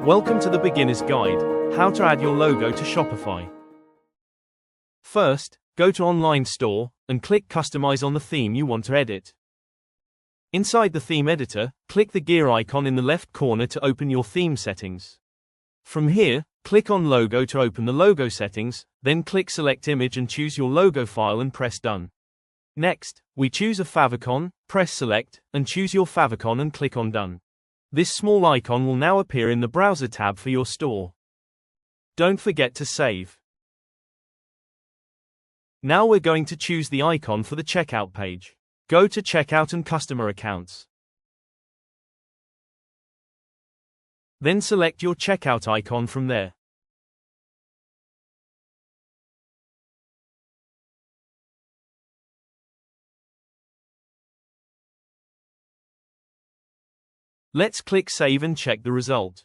Welcome to the Beginner's Guide, how to add your logo to Shopify. First, go to Online Store, and click Customize on the theme you want to edit. Inside the theme editor, click the gear icon in the left corner to open your theme settings. From here, click on Logo to open the logo settings, then click Select Image and choose your logo file and press Done. Next, we choose a favicon, press Select, and choose your favicon and click on Done. This small icon will now appear in the Browser tab for your store. Don't forget to save. Now we're going to choose the icon for the checkout page. Go to Checkout and Customer Accounts. Then select your checkout icon from there. Let's click Save and check the result.